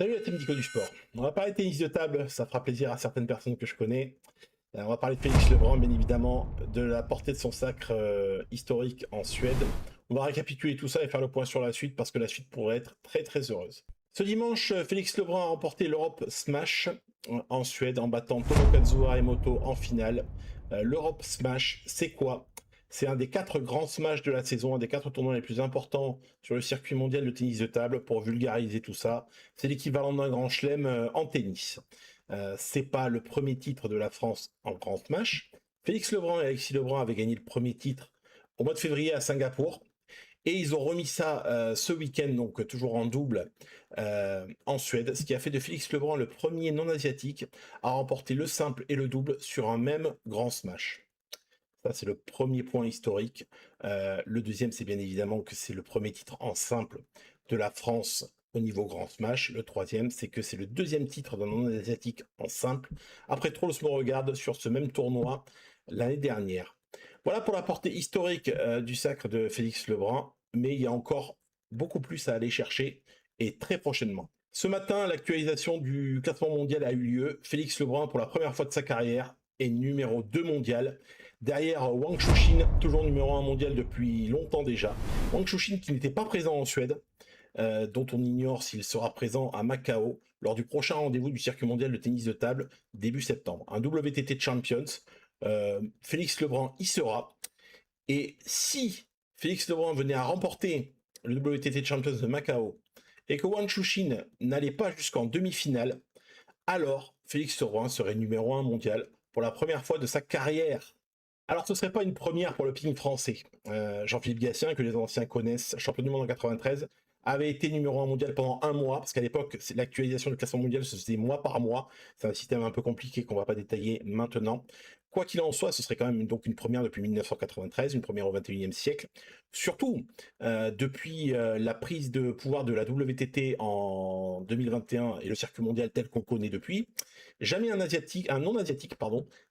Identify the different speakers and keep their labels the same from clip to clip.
Speaker 1: Salut la team Dico du sport. On va parler de tennis de table, ça fera plaisir à certaines personnes que je connais. On va parler de Félix Lebrun, bien évidemment, de la portée de son sacre historique en Suède. On va récapituler tout ça et faire le point sur la suite parce que la suite pourrait être très très heureuse. Ce dimanche, Félix Lebrun a remporté l'Europe Smash en Suède en battant Tomokazu Emoto en finale. L'Europe Smash, c'est quoi? C'est un des 4 grands smash de la saison, un des 4 tournois les plus importants sur le circuit mondial de tennis de table. Pour vulgariser tout ça, c'est l'équivalent d'un grand chelem en tennis. C'est pas le premier titre de la France en grand smash. Félix Lebrun et Alexis Lebrun avaient gagné le premier titre au mois de février à Singapour. Et ils ont remis ça ce week-end, donc toujours en double, en Suède, ce qui a fait de Félix Lebrun le premier non-asiatique à remporter le simple et le double sur un même grand smash. Ça, c'est le premier point historique. Le deuxième, c'est bien évidemment que c'est le premier titre en simple de la France au niveau Grand Smash. Le troisième, c'est que c'est le deuxième titre d'un non-asiatique en simple, après Trolls me regarde sur ce même tournoi l'année dernière. Voilà pour la portée historique du sacre de Félix Lebrun, mais il y a encore beaucoup plus à aller chercher, et très prochainement. Ce matin, l'actualisation du classement mondial a eu lieu. Félix Lebrun, pour la première fois de sa carrière, est numéro 2 mondial. Derrière Wang Chuqin, toujours numéro 1 mondial depuis longtemps déjà. Wang Chuqin qui n'était pas présent en Suède, dont on ignore s'il sera présent à Macao lors du prochain rendez-vous du circuit mondial de tennis de table début septembre. Un WTT Champions. Félix Lebrun y sera. Et si Félix Lebrun venait à remporter le WTT Champions de Macao et que Wang Chuqin n'allait pas jusqu'en demi-finale, alors Félix Lebrun serait numéro 1 mondial pour la première fois de sa carrière. Alors ce serait pas une première pour le ping français. Jean-Philippe Gatien, que les anciens connaissent, champion du monde en 93, avait été numéro 1 mondial pendant un mois, parce qu'à l'époque, l'actualisation du classement mondial se faisait mois par mois. C'est un système un peu compliqué qu'on va pas détailler maintenant. Quoi qu'il en soit, ce serait quand même donc une première depuis 1993, une première au 21e siècle. Surtout, depuis la prise de pouvoir de la WTT en 2021 et le circuit mondial tel qu'on connaît depuis, jamais un non-asiatique,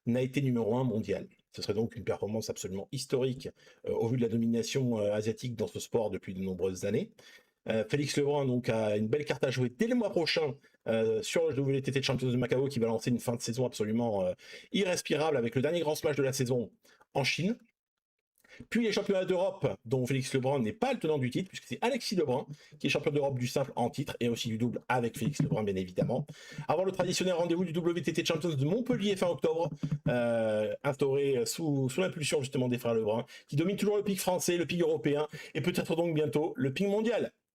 Speaker 1: n'a été numéro 1 mondial. Ce serait donc une performance absolument historique au vu de la domination asiatique dans ce sport depuis de nombreuses années. Félix Lebrun donc a une belle carte à jouer dès le mois prochain sur le WTT Champions de Macao qui va lancer une fin de saison absolument irrespirable avec le dernier grand smash de la saison en Chine. Puis les championnats d'Europe, dont Félix Lebrun n'est pas le tenant du titre, puisque c'est Alexis Lebrun qui est champion d'Europe du simple en titre et aussi du double avec Félix Lebrun, bien évidemment. Avant le traditionnel rendez-vous du WTT Champions de Montpellier fin octobre, instauré sous l'impulsion justement des frères Lebrun, qui dominent toujours le pic français, le pic européen et peut-être donc bientôt le pic mondial.